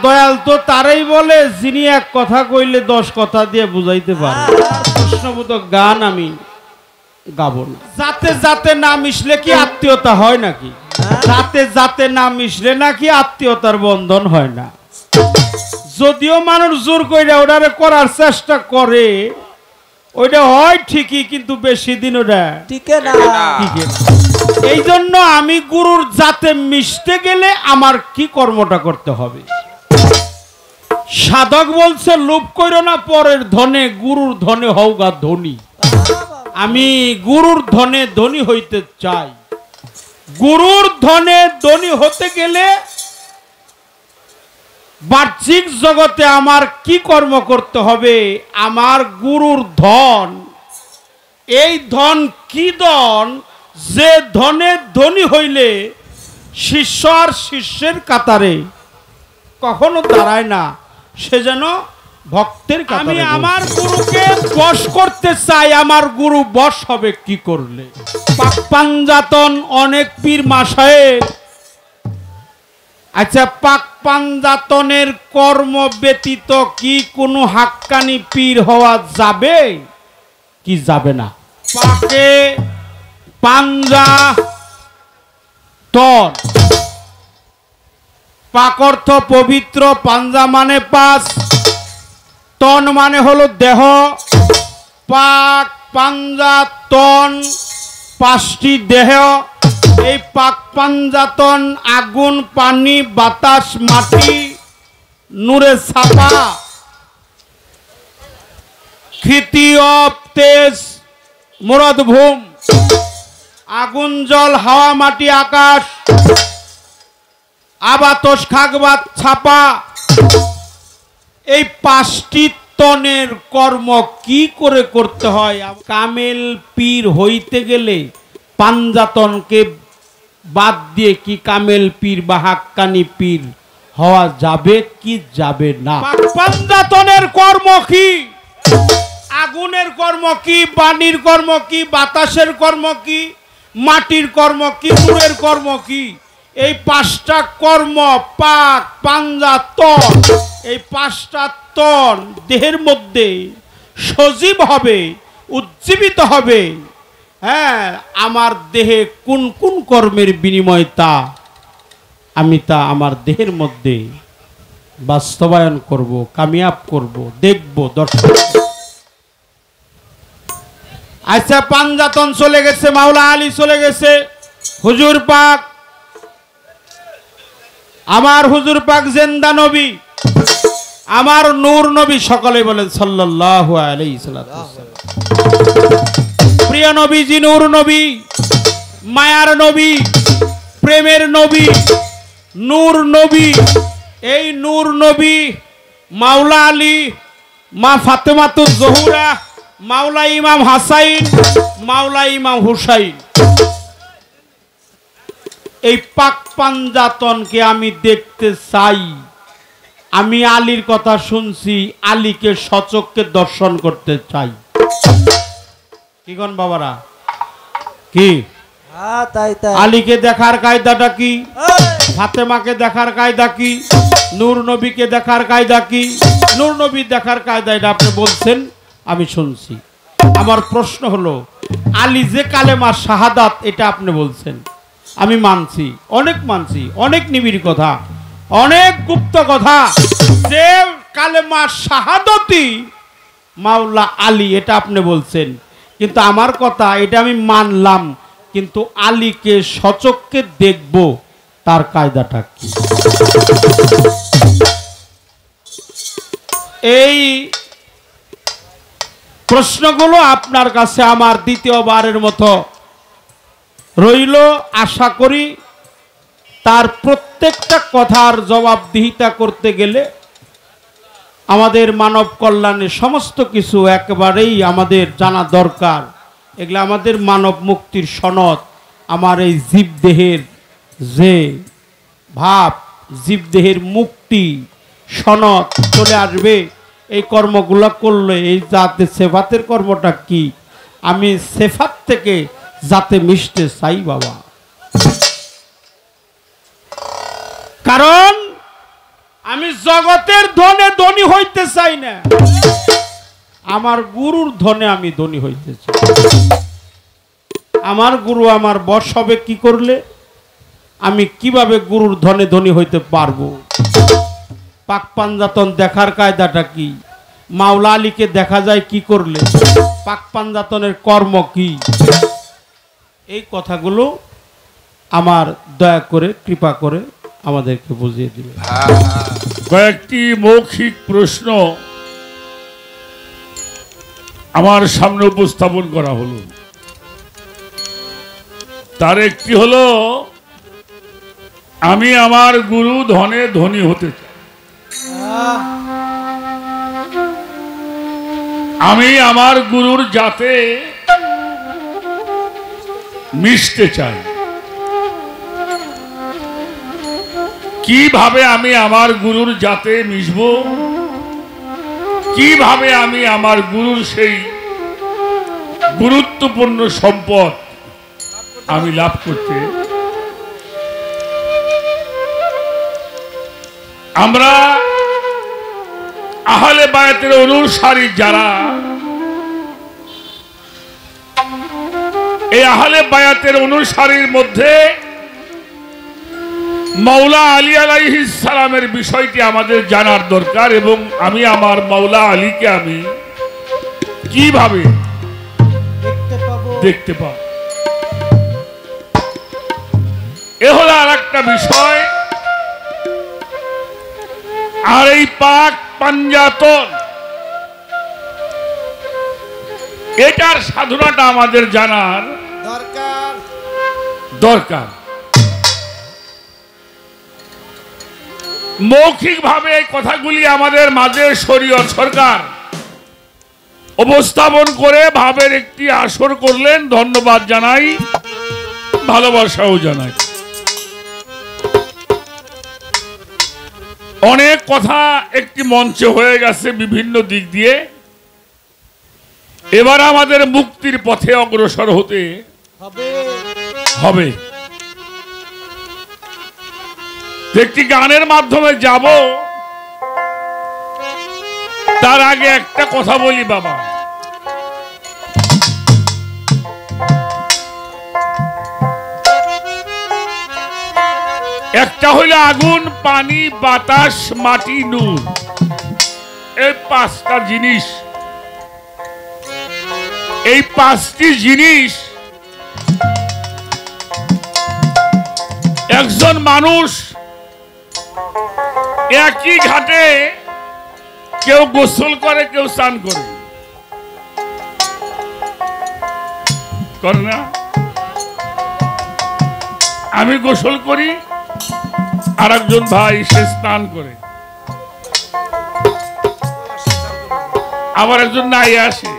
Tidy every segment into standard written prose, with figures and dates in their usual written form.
দয়াল তো তারাই বলে যিনি এক কথা কইলে 10 কথা দিয়ে বুঝাইতে পারে। কৃষ্ণবোধক গান আমি গাবো না। যাতে যাতে না মিশলে কি আত্মীয়তা হয় নাকি? যাতে যাতে না মিশলে নাকি আত্মীয়তার বন্ধন হয় না। যদিও মানুষ জোর কইরা ওটারে করার চেষ্টা করে, ওইটা হয় ঠিকই, কিন্তু বেশি দিন ওটা টিকে না। এই জন্য আমি গুরুর জাতে মিশতে গেলে আমার কি কর্মটা করতে হবে? সাধক বলছে লোভ কইরো না পরের ধনে, গুরুর ধনে হওগা ধনী। আমি গুরুর ধনে ধনী হইতে চাই। গুরুর ধনে ধনী হতে গেলে বাহ্যিক জগতে আমার কি কর্ম করতে হবে? আমার গুরুর ধন, এই ধন কি ধন? যে ধনে ধনী হইলে শিষ্য আর শিষ্যের কাতারে কখনো দাঁড়ায় না, সে যেন ভক্তের কাতারে। আমি আমার গুরুকে বশ করতে চাই, আমার গুরু বশ হবে কি করলে? পাক পাঞ্জাতন অনেক পীর মাশায়েখ, আচ্ছা পাক পাঞ্জাতনের কর্ম ব্যতীত কি কোনো হাক্কানি পীর হওয়া যাবে কি যাবে না? পাকে পাঞ্জাতন, পাক অর্থ পবিত্র, পাঞ্জা মানে 5, তন মানে হলো দেহ। পাক পাঞ্জাতন 5টি দেহ। এই পাক পাঞ্জাতন আগুন, পানি, বাতাস, মাটি, নূরে ছাপা, ক্ষিতি, অপ, তেজ, মুরাদ, ভূম, আগুন, জল, হাওয়া, মাটি, আকাশ, আবাতস, খাগবাত, ছাপা। এই 5টি তনের কর্ম কি করে করতে হয়? কামেল পীর হইতে গেলে পাঞ্জাতনকে বাদ দিয়ে কি কামেল পীর বা হাক্কানি পীর হওয়া যাবে কি যাবে না? পাঞ্জাতনের কর্ম কি? আগুনের কর্ম কি? পানির কর্ম কি? বাতাসের কর্ম কি? মাটির কর্ম কি? নূরের কর্ম কি? এই 5টা কর্ম পাক পাঞ্জাতন, এই 5টা তন দেহের মধ্যে সজীব হবে, উজ্জীবিত হবে। হ্যাঁ, আমার দেহে কোন কোন কর্মের বিনিময় তা আমি আমার দেহের মধ্যে বাস্তবায়ন করব, কামিয়াব করব, দেখব, দর্শন। আচ্ছা পাঞ্জাতন চলে গেছে, মাওলা আলী চলে গেছে, হুজুর পাক, আমার হুজুর পাক জিন্দা নবী, আমার নূর নবী, সকলে বলেন সাল্লাল্লাহু আলাইহি সাল্লাম। প্রিয় নবীজি নূর নবী, মায়ার নবী, প্রেমের নবী, নূর নবী। এই নূর নবী মাওলা আলী, মা ফাতেমাতুজ জোহরা, মাওলা ইমাম হাসাইন, মাওলা ইমাম হুসাইন, এই পাক পাঞ্জাতনকে আমি দেখতে চাই। আমি আলীর কথা শুনছি, আলীকে সচক্ষে দর্শন করতে চাই। কি কোন বাবারা? কি আলীকে দেখার কায়দাটা কি? ফাতেমাকে দেখার কায়দা কি? নূর নবীকে দেখার কায়দা কি? নূর নবী দেখার কায়দা এটা আপনি বলছেন, আমি শুনছি। আমার প্রশ্ন হলো, আলী যে কালেমা শাহাদাত এটা আপনি বলছেন, আমি মানছি, অনেক মানছি, অনেক নিবিড় কথা, অনেক গুপ্ত কথা, যে কালেমা শাহাদতি মাওলা আলী এটা আপনি বলছেন। কিন্তু আমার কথা এটা আমি মানলাম, কিন্তু আলীকে সচক্ষে দেখব তার কায়দাটা কি? এই প্রশ্নগুলো আপনার কাছে আমার দ্বিতীয়বারের মতো রইল। আশা করি তার প্রত্যেকটা কথার জবাবদিহিতা করতে গেলে আমাদের মানব কল্যাণের সমস্ত কিছু একেবারেই আমাদের জানা দরকার। এগুলো আমাদের মানব মুক্তির সনদ। আমার এই জীবদেহের যে ভাব, জীবদেহের মুক্তি সনদ চলে আসবে এই কর্মগুলো করলে। এই জাতে সেফাতের কর্মটা কি? আমি সেফাত থেকে যাতে মিশতে চাই বাবা। কারণ আমি জগতের ধনে ধনী হইতে চাই না, আমার গুরুর ধনে আমি ধনী হইতে চাই। আমার গুরু আমার বশ হবে কি করলে, আমি কিভাবে গুরুর ধনে ধনী হইতে পারবো? পাক পাঞ্জাতন দেখার কায়দাটা কি? মাওলা আলীকে দেখা যায় কি করলে? পাক পাঞ্জাতনের কর্ম কি? এই কথাগুলো আমার দয়া করে কৃপা করে আমাদেরকে বুঝিয়ে দিবে। কয়েকটি মৌখিক প্রশ্ন আমার সামনে উপস্থাপন করা হলো। তার একটি হলো, আমি আমার গুরু ধনে ধনী হতে চাই, আমি আমার গুরুর জাতে মিশতে চাই। কিভাবে আমি আমার গুরুর জাতে মিশব, কিভাবে আমি আমার গুরুর সেই গুরুত্বপূর্ণ সম্পদ আমি লাভ করতে, আমরা আহলে বায়াতের অনুসারী যারা, এই আহলে বায়াতের অনুসারীর মধ্যে মাওলা আলী আলাইহিস সালামের বিষয়টি আমাদের জানার দরকার, এবং আমি আমার মাওলা আলীকে আমি কিভাবে দেখতে পাব, এ হলো আর একটা বিষয়। আর এই পাক পাঞ্জাতন, এটার সাধনাটা আমাদের জানার দরকার। মৌখিকভাবে এই কথাগুলি আমাদের মাঝে শরীয়ত সরকার উপস্থাপন করে ভাবের একটি আসর করলেন, ধন্যবাদ জানাই, ভালোবাসাও জানাই। অনেক কথা একটি মঞ্চে হয়ে গেছে বিভিন্ন দিক দিয়ে, এবার আমাদের মুক্তির পথে অগ্রসর হতে হবে। একটি গানের মাধ্যমে যাব, তার আগে একটা কথা বলি বাবা। একটা হইল আগুন, পানি, বাতাস, মাটি, নূর, এই পাঁচটা জিনিস। এই পাঁচটি জিনিস একজন মানুষ একই ঘাটে কেউ গোসল করে, কেউ স্নান করে না। আমি গোসল করি, আর একজন ভাই সে স্নান করে, আবার একজন নাই আসে।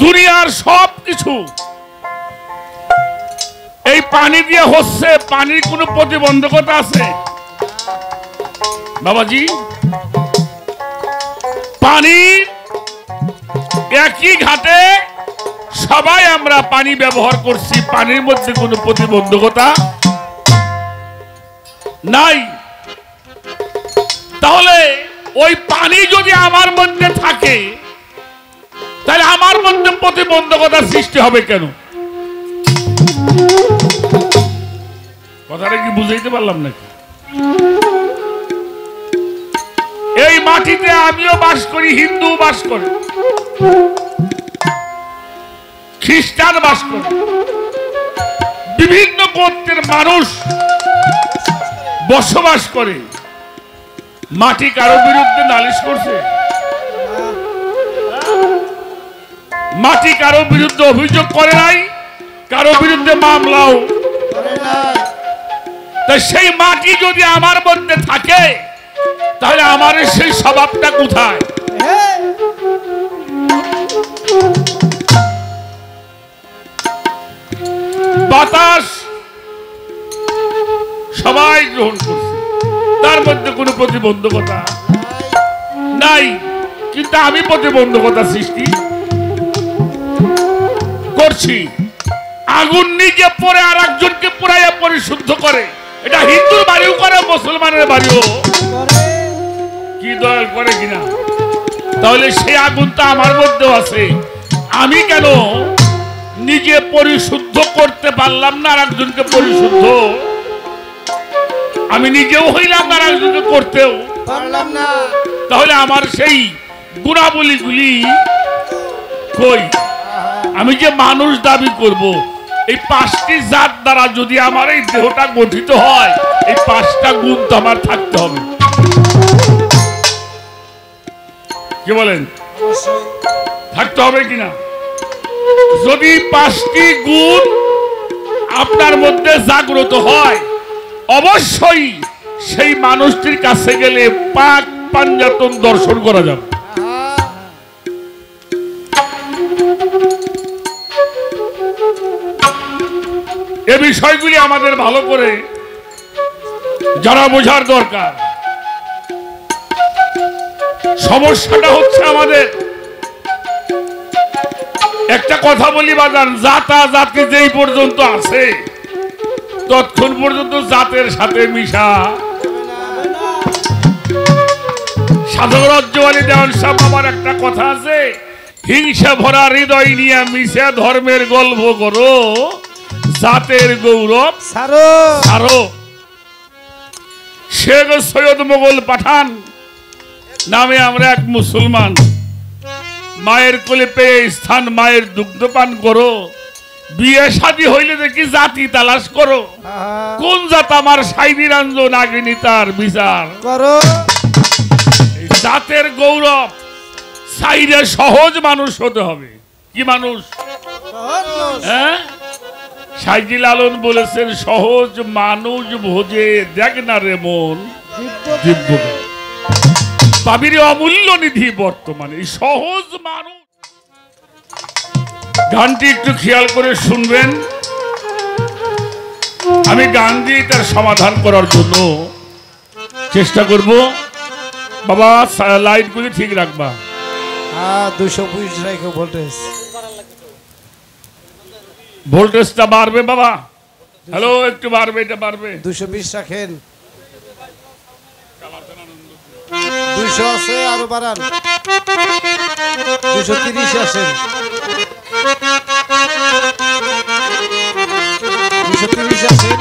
দুনিয়ার সব কিছু এই পানি দিয়ে হচ্ছে, পানির কোনো প্রতিবন্ধকতা আছে বাবাজি? পানি একই ঘাটে সবাই আমরা পানি ব্যবহার করছি, পানির মধ্যে কোনো প্রতিবন্ধকতা নাই। তাহলে ওই পানি যদি আমার মধ্যে থাকে, তাহলে আমার মধ্যে প্রতিবন্ধকতার সৃষ্টি হবে কেন? কথাটা কি বুঝাইতে পারলাম নাকি? এই মাটিতে আমিও বাস করি, হিন্দু বাস করে, খ্রিস্টান বাস করে, বিভিন্ন গোত্রের মানুষ বসবাস করে। মাটি কারো বিরুদ্ধে নালিশ করছে? মাটি কারো বিরুদ্ধে অভিযোগ করে নাই, কারো বিরুদ্ধে মামলাও করে নাই। তাই সেই মাটি যদি আমার মধ্যে থাকে, তাহলে আমার সেই স্বভাবটা কোথায়? বাতাস সবাই গ্রহণ করছে, তার মধ্যে কোনো প্রতিবন্ধকতা নাই, কিন্তু আমি প্রতিবন্ধকতা সৃষ্টি করছি। আগুন নিজে পরে আর একজনকে পুরাইয়া পরিশুদ্ধ করে, এটা হিন্দুর বাড়িও করে, মুসলমানের বাড়িও কি দয়াল করে কিনা? তাহলে সেই আগুন তো আমার মধ্যেও আছে, আমি কেন নিজে পরিশুদ্ধ করতে পারলাম না আর একজনকে পরিশুদ্ধ? আমি নিজেও হইলাম না আর একজনকে করতেও পারলাম না, তাহলে আমার সেই গুণাবলীগুলি কই? আমি যে মানুষ দাবি করব, এই 5টি জাত দ্বারা যদি আমার এই দেহটা গঠিত হয়, এই 5টা গুণ তো আমার থাকতে হবে। কি বলেন, থাকতে হবে কিনা? যদি 5টি গুণ আপনার মধ্যে জাগ্রত হয়, অবশ্যই সেই মানুষটির কাছে গেলে পাক পাঞ্জাতন দর্শন করা যাবে। এ বিষয়গুলি আমাদের ভালো করে যারা বোঝার দরকার। সমস্যাটা হচ্ছে আমাদের, একটা কথা বলি বাজান, জাতা জাতি যেই পর্যন্ত আছে ততক্ষণ পর্যন্ত জাতের সাথে মিশা। সাধুরাজ্যবালী দেওয়ান সাহেব আমার একটা কথা আছে, হিংসা ভরা হৃদয় নিয়ে মিশে ধর্মের গল্প করো, জাতের গৌরব ছাড়ো। শেখ সৈয়দ মোগল পাঠান নামে আমরা এক মুসলমান, মায়ের কোলে পেয়ে স্থান মায়ের দুগ্ধপান করো, বিয়ে শাদী হইলে দেখি জাতি তালাশ করো, কোন জাত আমার সাইনি রঞ্জন নাগিনী তার বিচার করো। জাতের গৌরব সাইরে সহজ মানুষ হতে হবে। কি মানুষ? হ্যাঁ, সাইজি লালন বলেছেন, সহজ মানুষ ভোজে দেখ না রে মন দিব্য পাবির অমূল্য নিধি বর্তমানে। সহজ মানুষ। গানটি একটু খেয়াল করে শুনবেন, আমি গান দিয়ে তার সমাধান করার জন্য চেষ্টা করব। বাবা লাইটগুলি ঠিক রাখবা। 220 রাখো ভোল্টেজ। ভোল্টেজটা বাড়বে বাবা। হ্যালো, একটু বাড়বে, এটা বাড়বে। 220 রাখেন। 200 আছে, আরো বাড়ান। 230 আসেন। 230 আসেন।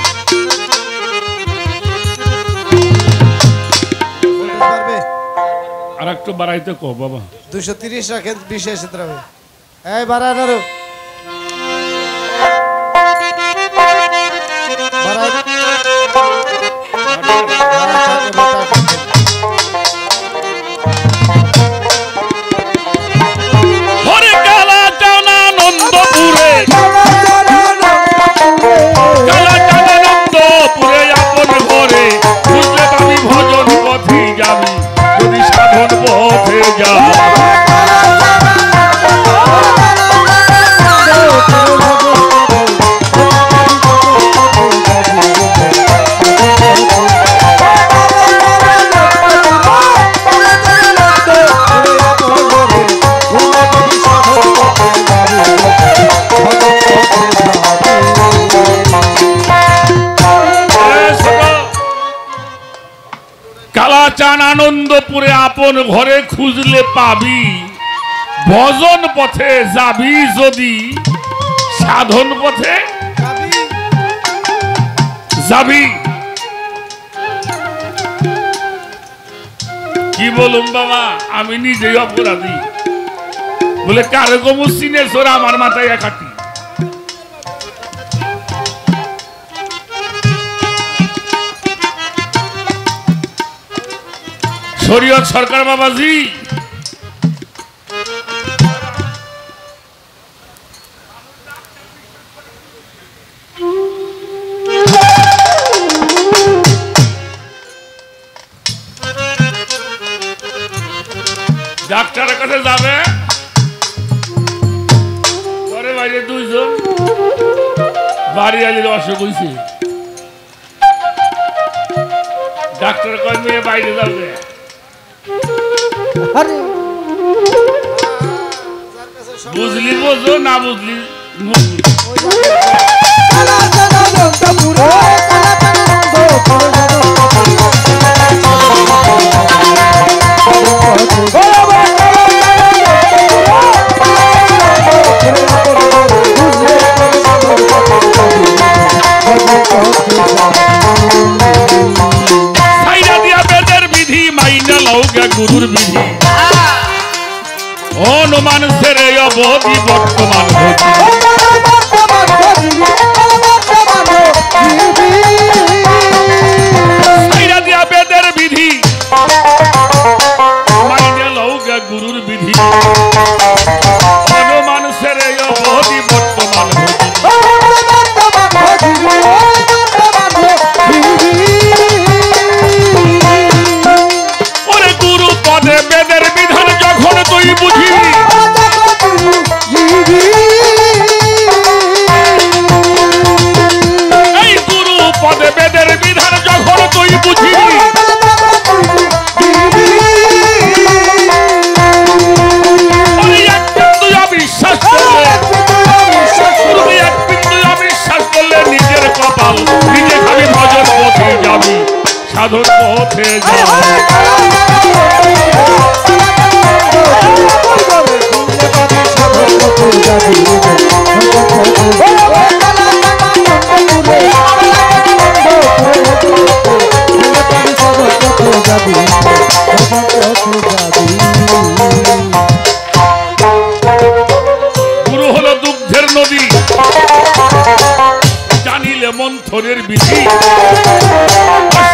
পারবে? আর একটু বাড়াইতে কো বাবা। 230 রাখেন, 20 এসে দাঁড়াবে। এই বাড়ান আরো। কালাচান আনন্দপুরে আপন ঘরে খুঁজলে পাবি, ভজন পথে যাবি যদি সাধন পথে যাবি। কি বলুন বাবা, আমি নিজেই অপরাধী। বলে কারো কমু সিনে সোরা আমার মাথায় একাটি। শরীয়ত সরকার বাবাজি, ডাক্তারের কাছে যাবে, ঘরে বাইরে 2 জন, বাড়ি আলির অসুখ হয়েছে, ডাক্তার কয় মেয়ে বাইরে যাবে। বুঝলি বোঝো, না বুঝলি গুরুর বিধি অনুমান সেরে অবধি বর্তমান বেদের বিধি মাইনে লৌগা গুরুর বিধি অনুমান সেরে অবধি বর্তমান বেদের বিধান যখন তুই বুঝিবি এই গুরু পদে বেদের বিধান যখন তুই বুঝিবি অবিশ্বাস করলে নিজের কপাল নিজে খালি ভজন পথে যাবি সাধন পথে যাবি গুরু হলো দুগ্ধের নদী জানিলে মন্থরের বিধি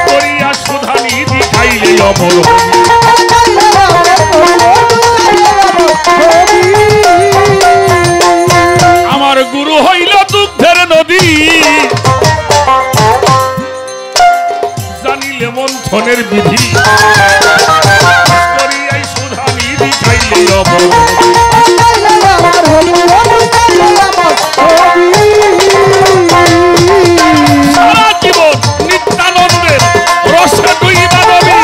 করিয়া সুধা নিধি খাইলে অমর আমার গুরু হইল দুগ্ধের নদী জানিলে মন্থনের বিধি করিয়াই সুধা নিধি খাইলে অমর সারা জীবন নিত্যানন্দের রসে ডুইবা নবী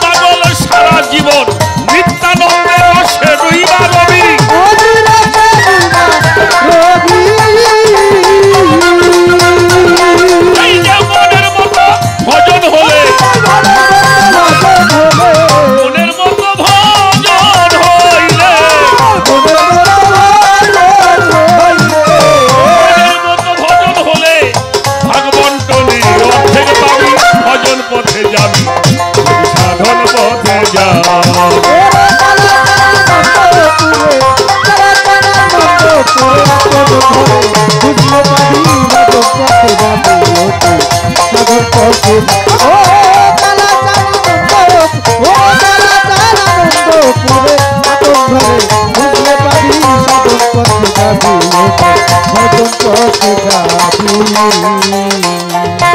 পাগল সারা জীবন নিত্যানন্দের রসে ডুইবা নবী এই যে মনের মতো ভজন হলে মনের মতো ভজন হইলে মনের মতো ভজন হলে ভাগবন্টনে অর্ধেক পাবি ভজন পথে যাবি সাধন পথে যাবি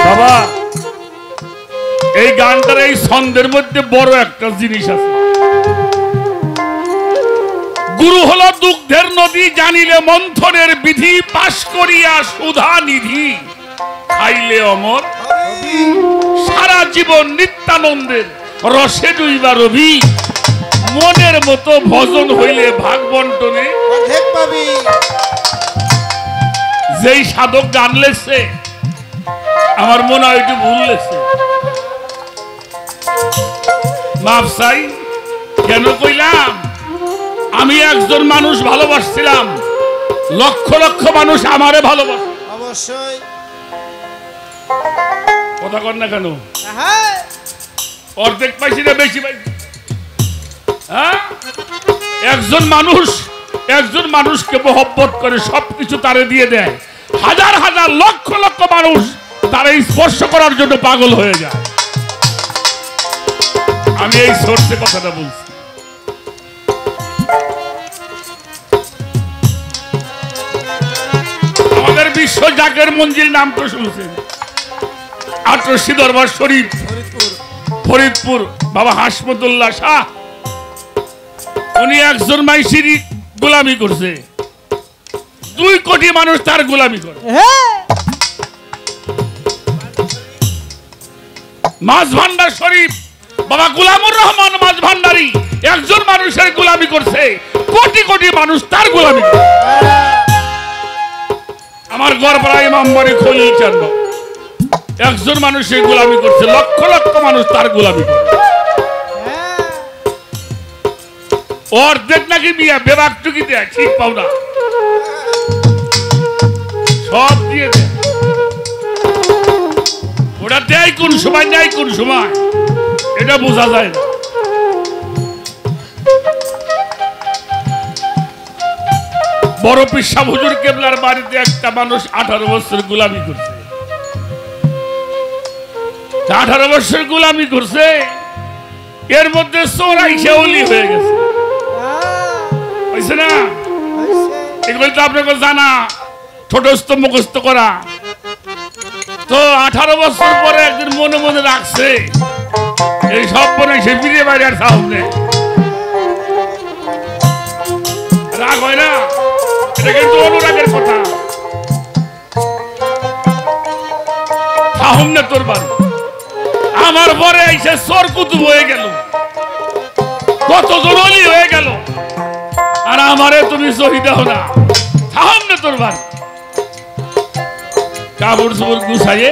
বাবা এই গানটার এই ছন্দের মধ্যে বড় একটা জিনিস আছে গুরু হলো দুগ্ধের নদী জানিলে মন্থনের বিধি পাশ করিয়া সুধা নিধি খাইলে অমর সারা জীবন নিত্যানন্দের রসে ডুইবা রবি মনের মতো ভজন হইলে ভাগ বন্টনে যেই সাধক গান লেখছে আমার মনে হয় একটু ভুল লেখছে মাফ চাই কেন কইলাম আমি একজন মানুষ ভালোবাসছিলাম লক্ষ লক্ষ মানুষ আমারে ভালোবাসে অবশ্যই কথা কর না কেন অর্ধেক পাইছি না বেশি পাইছি হ্যাঁ একজন মানুষকে মহব্বত করে সবকিছু তারে দিয়ে দেয় হাজার হাজার লক্ষ লক্ষ মানুষ তারে স্পর্শ করার জন্য পাগল হয়ে যায় আমি এই সোর্সে কথাটা বলছি আমাদের বিশ্ব জাগের মঞ্জিল নাম তো শুনছেন আটরশি দরবার শরীফ ফরিদপুর বাবা হাসমতুল্লাহ শাহ উনি একজন মাইশির গোলামি করছে 2 কোটি মানুষ তার গোলামি করে মাছ ভান্ডার শরীফ বাবা গোলামুর রহমান মাছ ভান্ডারী একজন মানুষের গোলামি করছে, কোটি কোটি মানুষ তার গোলামি করছে। আমার গড়পাড়া ইমাম বাড়ি খলিল চাঁদ একজন মানুষের গোলামি করছে, লক্ষ লক্ষ মানুষ তার গোলামি করছে। অর্ধেক নাকি বিয়া বেবাক টুকি দেয়, ঠিক পাও না, সব দিয়ে দেয়। ওটা দেয় কোন সময়, নেয় কোন সময়, এটা বোঝা যায় না। বড় পীর সাহেব হুজুর কেবলার বাড়িতে একটা মানুষ 18 বছর গোলামি করছে। 18 বছর গোলামি করছে, এর মধ্যে চোরাইশে ওলি হয়ে গেছে, হয়েছে না? এগুলো তো আপনাকে জানা, ছোটস্থ মুখস্থ করা। তো 18 বছর পরে একদিন মনে মনে রাখছে এই সব মনে সে ফিরে বাইরে আর সামনে রাগ হয় না, এটা কিন্তু অনুরাগের কথা। সামনে তোর বাড়ি আমার পরে এসে চোর কুতুব হয়ে গেল, কতজন অলি হয়ে গেল, আর আমারে তুমি সহি দাও না। সামনে তোর বাড়ি কাপড় চোপড় গুছাইয়ে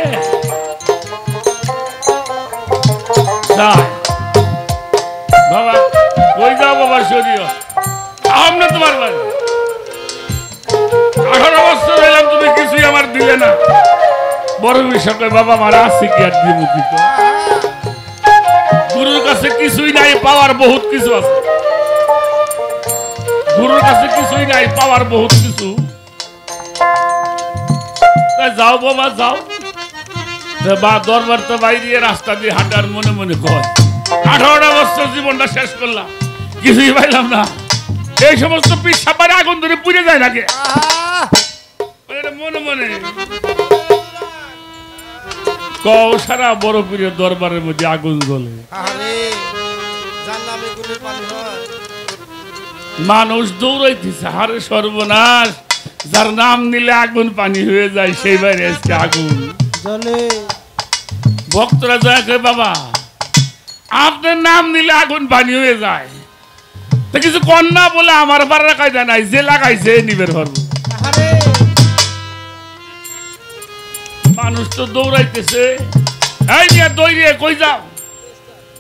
বাবা কই যাও বাবা, সরিও সামনে তোমার বাড়ি। 18 বছর হইলাম, তুমি কিছুই আমার দিলে না। বড় বিষয় বাবা মারা আছে কি আর দিব কি? তো গুরুর কাছে কিছুই নাই, পাওয়ার বহুত কিছু আছে। গুরুর কাছে কিছুই নাই, পাওয়ার বহুত কিছু। যাও বাবা যাও, বা দরবার তো বাইরে রাস্তা দিয়ে হাঁটার মনে মনে কয় 18টা বছর জীবনটা শেষ করলাম, কিছুই পাইলাম না। এই সমস্ত পীর সাহেবের আগুন ধরে পুড়ে যায় নাকি মনে মনে কও, সারা বড় পীরের দরবারের মধ্যে আগুন জ্বলে। মানুষ দৌড়াইতেছে, হারে সর্বনাশ, যার নাম নিলে আগুন পানি হয়ে যায় সেই বাইরে আজকে আগুন জ্বলে। ভক্তরা যায় কই বাবা আপনার নাম নিলে আগুন পানি হয়ে যায়, তা কিছু কন্যা বলে আমার বাড়ার কায়দা নাই, যে লাগাইছে নিবের পারবো। মানুষ তো দৌড়াইতেছে, এই নিয়ে দৌড়িয়ে কই যাও,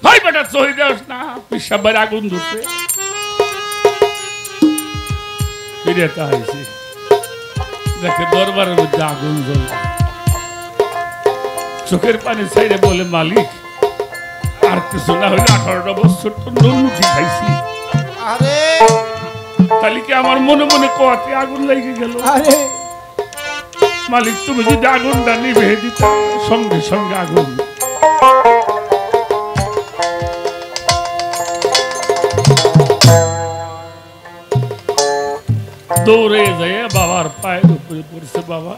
ভাই বেটা চহি দেস না, পিসাব বাইরে আগুন ধরছে। ফিরে তাইছে দেখে দরবারের মধ্যে আগুন জ্বলে, চোখের পানি ছাইরে বলে মালিক আর কিছু না হইলে 18টা বছর তো নুনমুখি খাইছি, তাহলে কি আমার মনে মনে কতে আগুন লেগে গেল। মালিক তুমি যদি আগুনটা নিভে দিতা, সঙ্গে সঙ্গে আগুন। দৌড়ে যায় বাবার পায়ের উপরে পড়ছে, বাবা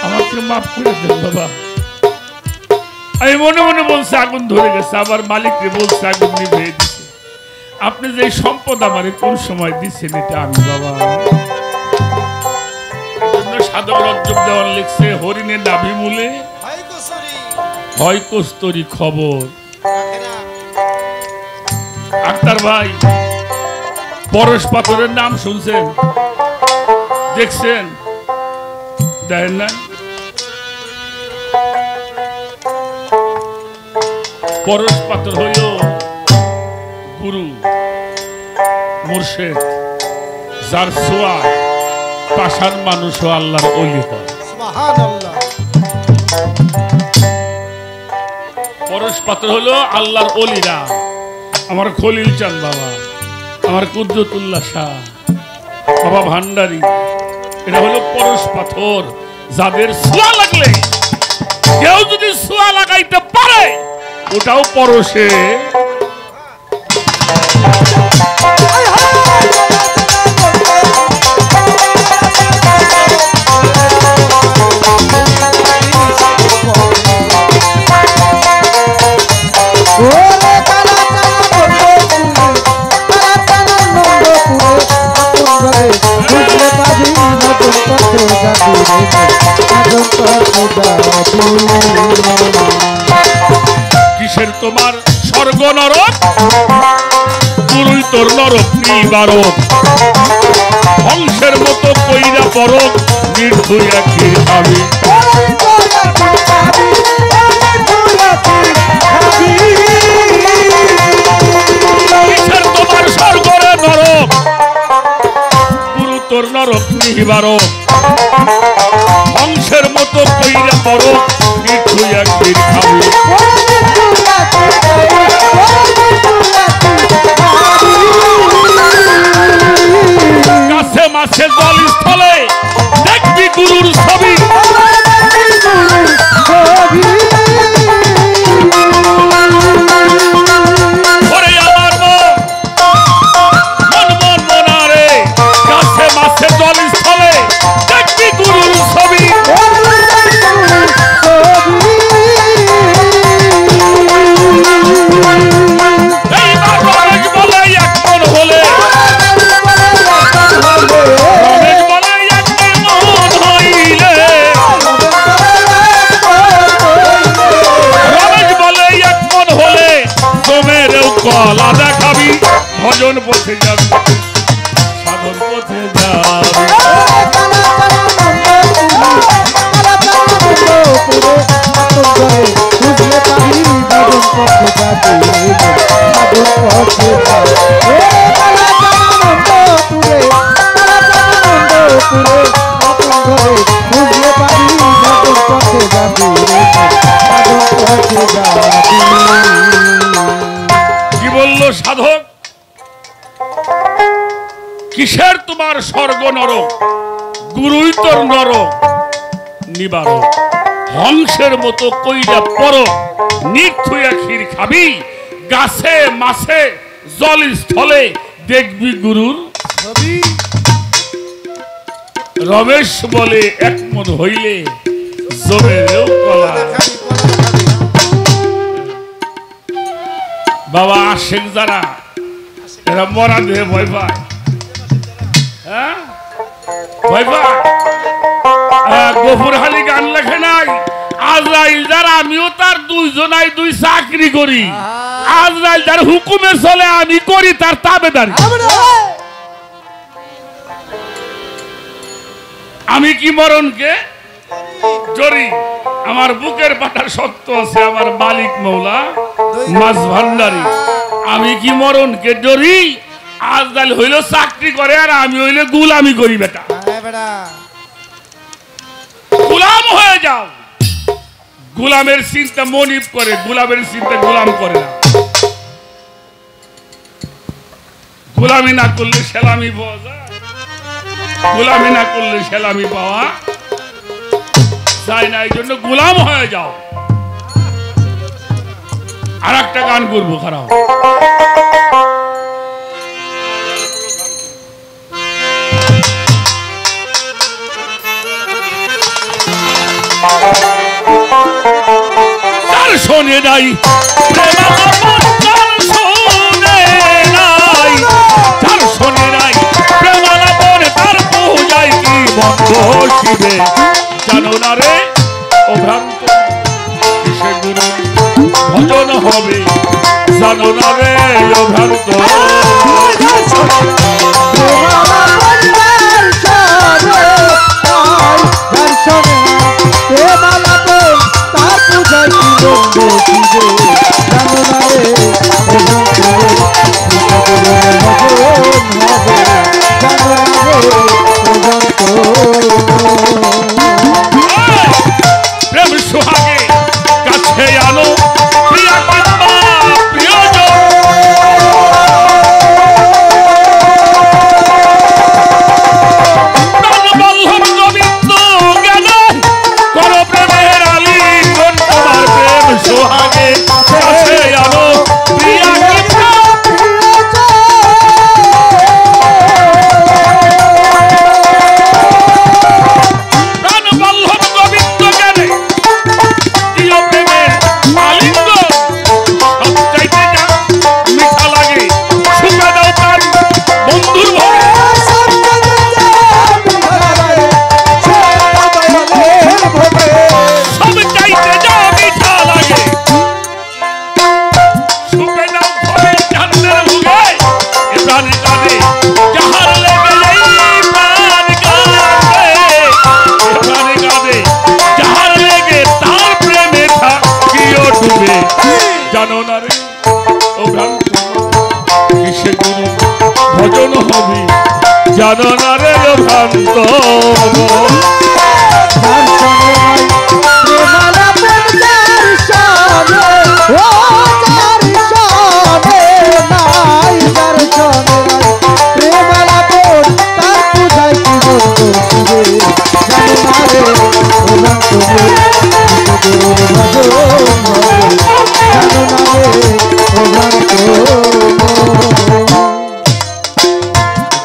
আমাকে মাফ করে দেন বাবা। আমি মনে মনে বলছে আগুন ধরে গেছে, আবার মালিককে বলছে আগুন নিভে দিছে। আপনি যে সম্পদ আমার কোন সময় দিচ্ছেন এটা আমি বাবা। সাধক রজ্জব দেওয়ান লিখছে হরিণের নাভি মূলে হয় কস্তরি খবর। আক্তার ভাই পরশ পাথরের নাম শুনছেন, দেখছেন, দেখেন না? পরশ পাথর হইল গুরু মুর্শিদ, যার ছোঁয়া পাষাণ মানুষও আল্লাহর ওলি হয়। পরশ পাথর হলো আল্লাহর ওলিরা, আমার খলিল চাঁদ বাবা, আমার কুদ্দুতুল্লাহ শাহ, বাবা ভান্ডারী, এটা হলো পরশ পাথর। যাদের ছোঁয়া লাগলে, কেউ যদি ছোঁয়া লাগাইতে পারে ওটাও পরশে। কিসের তোমার স্বর্গ নরক গুরুই তোর নরক নিবারক হংসের মতো কইরা পরক নির্ভয় ক্ষীর খাবি কিসের তোমার স্বর্গরে নরক গুরু তোর নরক নিবারক হংসের মতো কইরা পরক নির্ভয় ক্ষীর খাবি কাছে মাছে জল স্থলে দেখবি গুরুর ছবি ওরে আমার মন মনারে কাছে মাছে জল স্থলে দেখবি গুরুর ছবি কলা দেখাবি ভজন পথে যাবি সাধন পথে যাবি কি বললো সাধক কিসের তোমার স্বর্গ নরক গুরুই তোর নরক নিবারক হংসের মতো কইরা পরক নির্থুয়া ক্ষীর খাবি গাছে মাছে জল স্থলে দেখবি গুরুর রমেশ বলে একমত হইলে জমেরেও কলা বাবা আশেক যারা এরা মরা দেহে ভয় পায় হ্যাঁ ভয় পায় গফুরহালি গান লেখে নাই আজরাইল যারা আমিও তার দুইজনাই দুই চাকরি করি আজরাইল যার হুকুমে চলে আমি করি তার তাবেদারি আমি কি মরণকে জরি আমার বুকের পাটার শক্ত আছে আমার মালিক মৌলা মাছ ভান্ডারি আমি কি মরণকে জরি আজরাইল হইল চাকরি করে আর আমি হইলে গুলামি করি বেটা গুলাম হয়ে যাও গুলামের চিন্তা মনিব করে গুলামের চিন্তা গুলাম করে না গুলামি না করলে সেলামি পাওয়া যায় গুলামি না করলে সেলামি পাওয়া যায় না এই জন্য গুলাম হয়ে যাও আর একটা গান করবো খারাপ তার শোনে নাই তার শোনে নাই প্রেমালাপন তার পূজায় কি বন্ধ শিবে জানো না রে ও ভ্রান্ত কিসে গুরু ভজন হবে জানো না রে ও ভ্রান্ত তার পূজায় কি বন্ধ শিবে জানো না রে জানো না রে ভ্রান্ত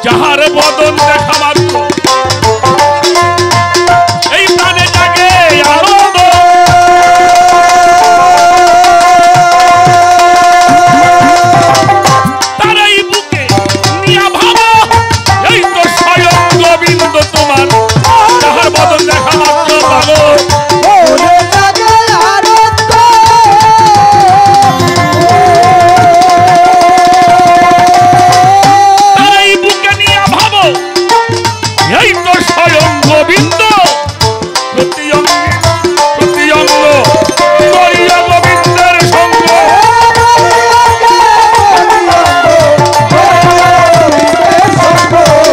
যাহার বদন দেখা মাত্র এই প্রাণে জাগে আনন্দ তার এই বুকে নিয়া ভাবো এই তো স্বয়ং গোবিন্দ তোমার যাহার বদন দেখা মাত্র ভালো এই তো স্বয়ং গোবিন্দ প্রতি অঙ্গে প্রতি অঙ্গ করিয়া গোবিন্দের সঙ্গ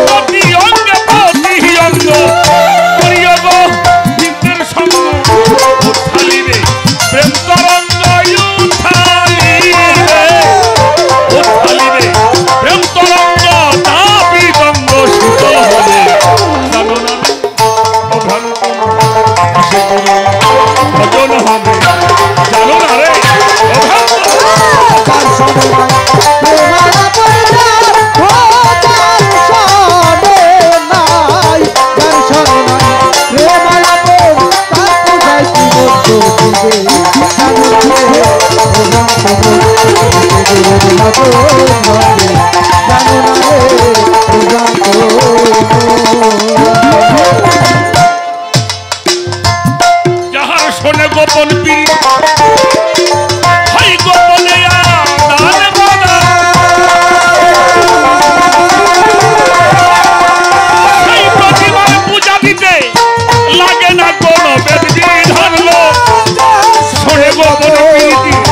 প্রতি অঙ্গে প্রতি অঙ্গ করিয়া গোবিন্দের সঙ্গ উঠালিবে প্রেম তরঙ্গ উঠালিবে প্রেম তরঙ্গ তাপিতঙ্গ শীতল হবে ভজন হবে জানো না রে যাহার শোনে গোপন পীর হয় গোপনে আদান প্রদান সেই প্রতিমার পূজা দিতে লাগে না কোনো বেদ বিধান শোনে গোপন পীর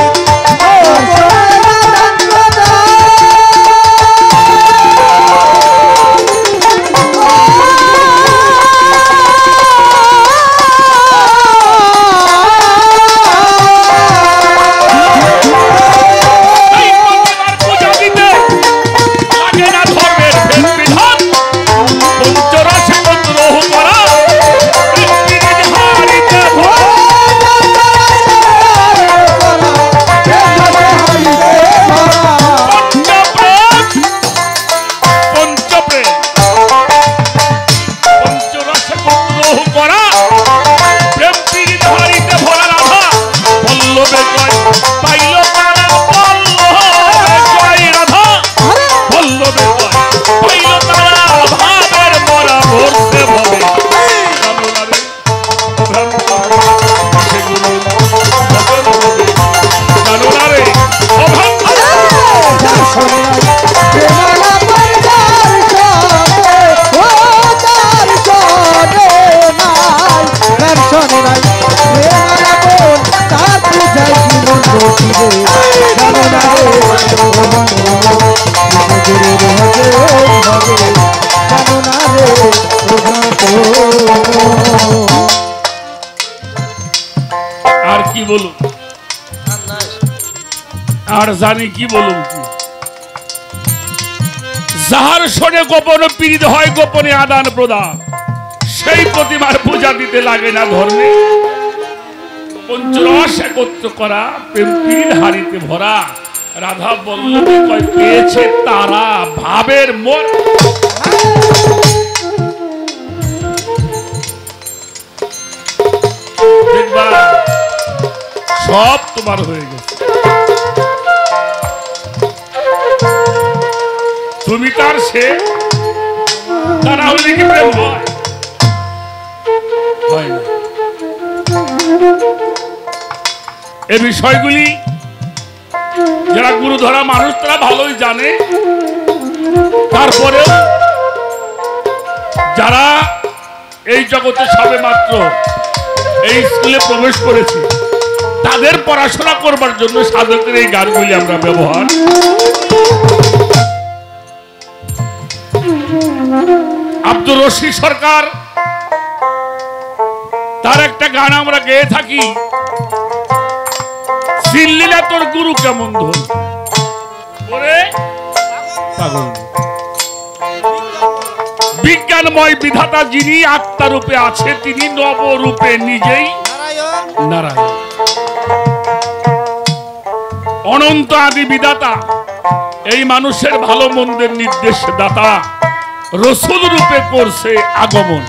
আর কি বলুন আর জানি কি বলুন যাহার শোনে গোপন পীড়িত হয় গোপনে আদান প্রদান সেই প্রতিমার পূজা দিতে লাগে না ধর্মে পঞ্চরস একত্র করা প্রেম পীড়িত হারিতে ভরা রাধা বল্লভী কয় পেয়েছে তারা ভাবের মোর দেখবা সব তোমার হয়ে গেছে তুমি তার সে তারা হলে কি প্রেম হয় না এই বিষয়গুলি যারা গুরু ধরা মানুষ তারা ভালোই জানে তারপরে যারা এই জগতে সবে মাত্র এই স্কুলে প্রবেশ করেছে তাদের পড়াশোনা করবার জন্য সাধকের এই গানগুলি আমরা ব্যবহার আব্দুর রশিদ সরকার, তার একটা গান আমরা গেয়ে থাকি, চিনলি না তোর গুরু কেমন ধন, ওরে পাগল। বিজ্ঞানময় বিধাতা যিনি আত্মা রূপে আছে, তিনি নবরূপে নিজেই নারায়ণ। অনন্ত আদি বিধাতা, এই মানুষের ভালো মন্দের নির্দেশ দাতা, রসুল রূপে করছে আগমন।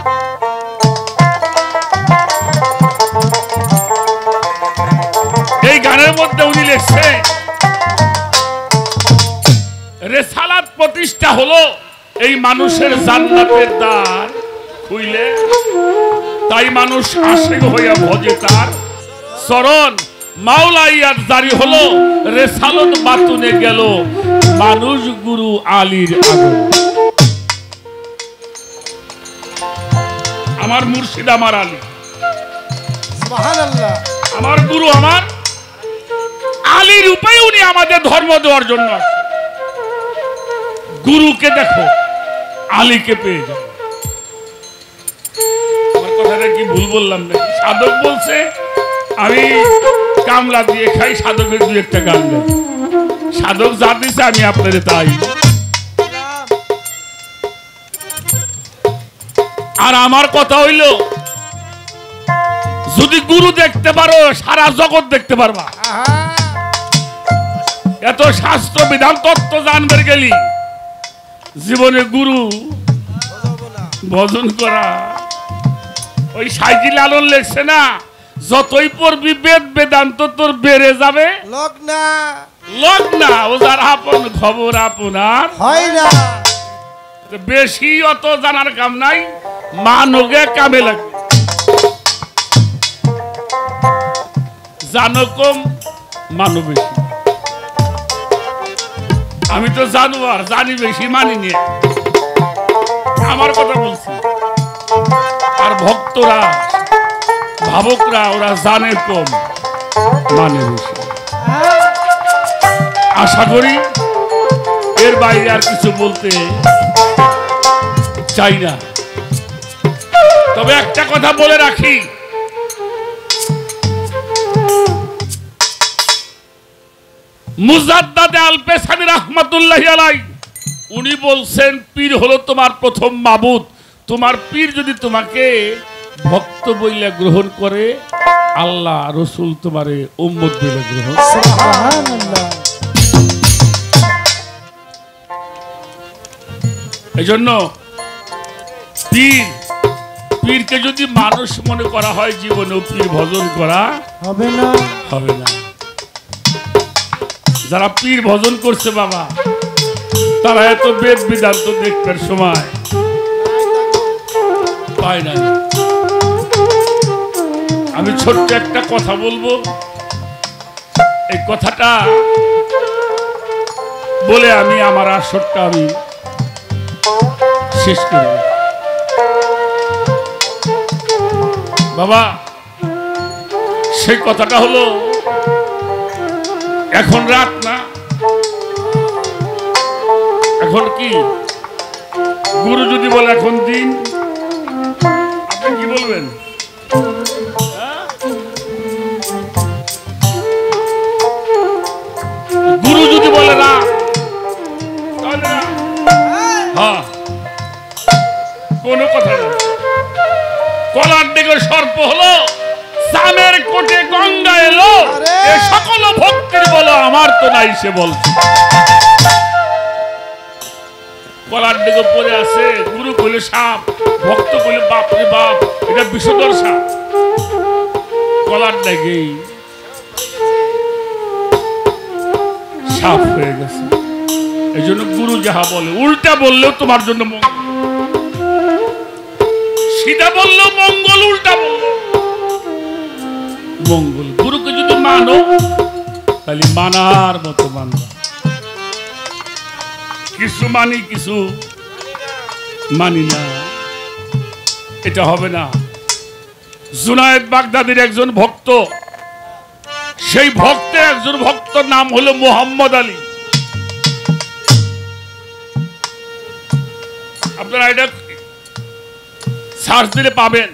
এই গানের মধ্যে উনি লিখছে, রেসালাত প্রতিষ্ঠা হলো এই মানুষের জান্নাতের দ্বার খুইলে, তাই মানুষ আশিক হইয়া ভজে তার চরণ। মাওলাইয়ার জারি হলো রেসালত বাতুনে গেল মানুষ গুরু আলীর আগমন। আমার মুর্শিদ আমার আলী, সুবহানাল্লাহ, আমার গুরু আমার আলী রূপে উনি আমাদের ধর্ম দেওয়ার জন্য। গুরুকে দেখো, আলীকে পেয়ে যাও। আমার কথাটা কি ভুল বললাম নাকি? সাধক বলছে আমি কামলা দিয়ে খাই, সাধকের দু একটা গান গাই। সাধক যা দিছে আমি আপনাদের তাই। আর আমার কথা হইল, যদি গুরু দেখতে পারো সারা জগৎ দেখতে পারবা। এত শাস্ত্র বিধান তত্ত্ব জানবে গেলি, জীবনে গুরু ভজন করা। ওই সাইজি লালন লেখছে না, যতই পড়বি বেদ বেদান্ত তোর বেড়ে যাবে লগ্না। ও যার আপন খবর আপনার হয় না, বেশি অত জানার কাম নাই, মানগে কামে লাগবে। জানো কম, মানো বেশি। আমি তো জানো আর জানি বেশি, মানি নিয়ে আমার কথা বলছি। আর ভক্তরা ভাবকরা ওরা জানে কম, মানে বেশি। আশা করি এর বাইরে আর কিছু বলতে চাই না। তবে একটা কথা বলে রাখি, মুজাদ্দাদে আল পেশানি রাহমাতুল্লাহি আলাইহি উনি বলছেন, পীর হলো তোমার প্রথম মাবুদ। তোমার পীর যদি তোমাকে ভক্ত বইলে গ্রহণ করে, আল্লাহ রসুল তোমারে উম্মত বইলে গ্রহণ। সুবহানাল্লাহ। এই জন্য পীরকে যদি মানুষ মনে করা হয়, জীবনেও পীর ভজন করা হবে না, হবে না। যারা পীর ভজন করছে বাবা, তারা এত বেদ বেদান্ত দেখবার সময় পায় না। আমি ছোট্ট একটা কথা বলবো, এই কথাটা বলে আমি আমার আসরটা আমি শেষ করব। বাবা, সেই কথাটা হলো, এখন রাত না, এখন কি গুরু যদি বলে এখন দিন, আপনি কি বলবেন? গুরু যদি বলে রাত, তাহলে হ্যাঁ, কোনো কথা না। কলার দিকে সর্প হলো, সামের কোটে গঙ্গা এলো, এ সকল ভক্তির বলো আমার তো নাই সে বলছে। কলার দিকে পড়ে আছে, গুরু কইলে সাপ, ভক্ত কইলে বাপ রে বাপ, এটা বিষধর সাপ। কলার দিকে সাপ হয়ে গেছে। এই জন্য গুরু যাহা বলে, উল্টা বললেও তোমার জন্য মঙ্গল, সিধা বললেও মঙ্গল, উল্টা বললেও মঙ্গল। গুরুকে যদি মানো, তাহলে মানার মতো মানবা। কিছু মানি, কিছু মানি না, এটা হবে না। জুনায়েদ বাগদাদির একজন ভক্ত, সেই ভক্তের একজন ভক্তর নাম হলো মোহাম্মদ আলী। আপনারা এটা সার্চ দিলে পাবেন।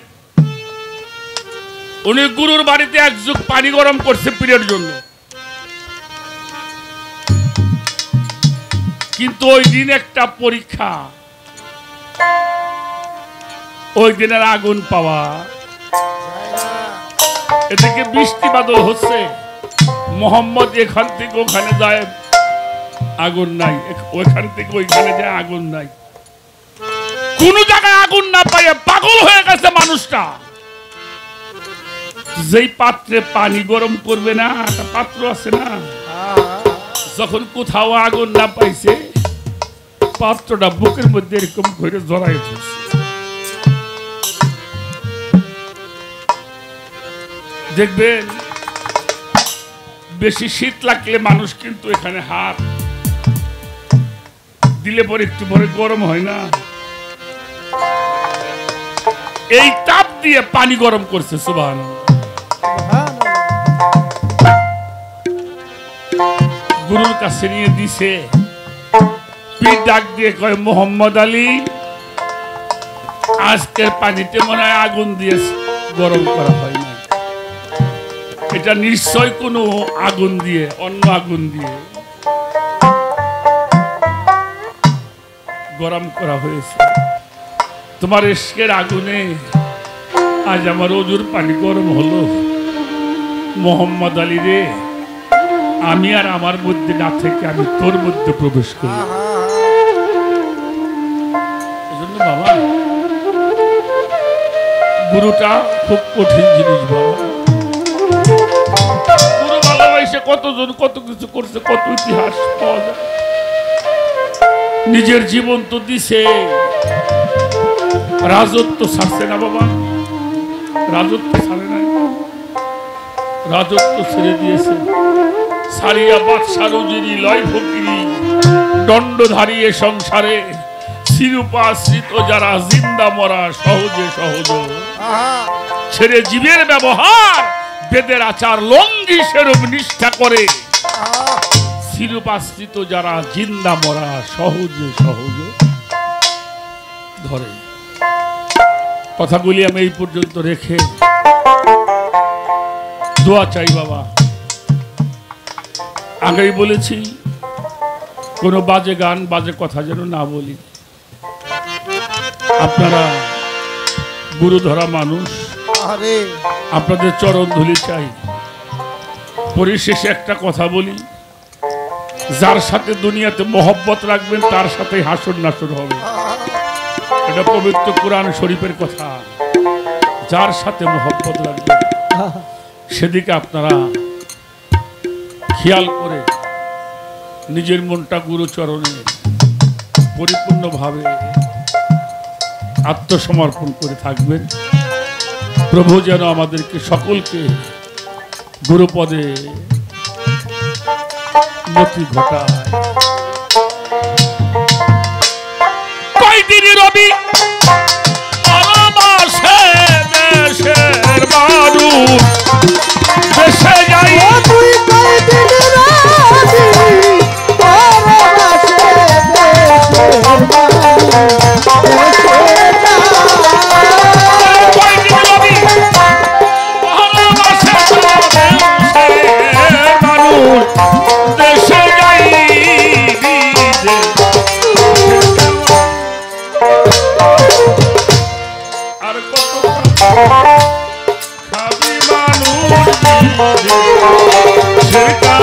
উনি গুরুর বাড়িতে এক যুগ পানি গরম করছে পীরের জন্য, কিন্তু ওই দিন একটা পরীক্ষা, ওই দিনের আগুন পাওয়া। এদিকে বৃষ্টি বাদল হচ্ছে, মোহাম্মদ এখান থেকে ওখানে যায় আগুন নাই, ওইখান থেকে ওইখানে যায় আগুন নাই, কোন জায়গায় আগুন না পাইয়ে পাগল হয়ে গেছে মানুষটা। যেই পাত্রে পানি গরম করবে না, একটা পাত্র আছে না, যখন কোথাও আগুন না পাইছে পাত্রটা বুকের মধ্যে এরকম করে জড়াই ধরছে। দেখবেন বেশি শীত লাগলে মানুষ কিন্তু এখানে হাত দিলে পরে একটু পরে গরম হয় না, এই তাপ দিয়ে পানি গরম করছে। সুবহানাল্লাহ। গুরুর কাছে নিয়ে দিছে, পীর ডাক দিয়ে কয়, মোহাম্মদ আলী, আজকের পানিতে মনে হয় আগুন দিয়ে গরম করা হয় না, এটা নিশ্চয় কোনো আগুন দিয়ে, অন্য আগুন দিয়ে গরম করা হয়েছে। তোমার ইশকের আগুনে আজ আমার ওজুর পানি গরম হলো। মোহাম্মদ আলী রে, আমি আর আমার মধ্যে না থেকে আমি তোর মধ্যে প্রবেশ করি। এজন্য বাবা, গুরুটা খুব কঠিন জিনিস বাবা। গুরু ভালোবাসে কতজন কত কিছু করছে, কত ইতিহাস পাওয়া যায়। নিজের জীবন তো দিছে, রাজত্ব ছাড়ছে না বাবা, রাজত্ব ছাড়ে নাই, রাজত্ব ছেড়ে দিয়েছে। সারিয়া বাদশার উজিরি লয় ফকিরি, দণ্ড ধারিয়ে সংসারে, শিরুপাশ্রিত যারা জিন্দা মরা সহজে সহজ, ছেড়ে জীবের ব্যবহার বেদের আচার লঙ্ঘি সেরূপ নিষ্ঠা করে, শিরুপাশ্রিত যারা জিন্দা মরা সহজে সহজ ধরে। কথাগুলি আমি এই পর্যন্ত রেখে দোয়া চাই বাবা। আগেই বলেছি, কোনো বাজে গান বাজে কথা যেন না বলি। আপনারা গুরু ধরা মানুষ, আপনাদের চরণ ধুলি চাই। পরিশেষে একটা কথা বলি, যার সাথে দুনিয়াতে মহব্বত রাখবেন তার সাথে হাসর নাসর হবে, এটা পবিত্র কোরআন শরীফের কথা। যার সাথে মহব্বত রাখবেন সেদিকে আপনারা খেয়াল করে নিজের মনটা গুরু চরণে পরিপূর্ণভাবে আত্মসমর্পণ করে থাকবেন। প্রভু যেন আমাদেরকে সকলকে গুরুপদে মতি ঘটায়। কয়দিন রবি ভালোবাসে দেশের মানুষ, দেশে যাই তুই কয়দিন রাজি ভালোবাসে দেশের মানুষ, কয়দিন রবি ভালোবাসে দেশের মানুষ, দেশে যাই আর কত খাবি মানুষ সেটা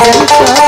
দেশে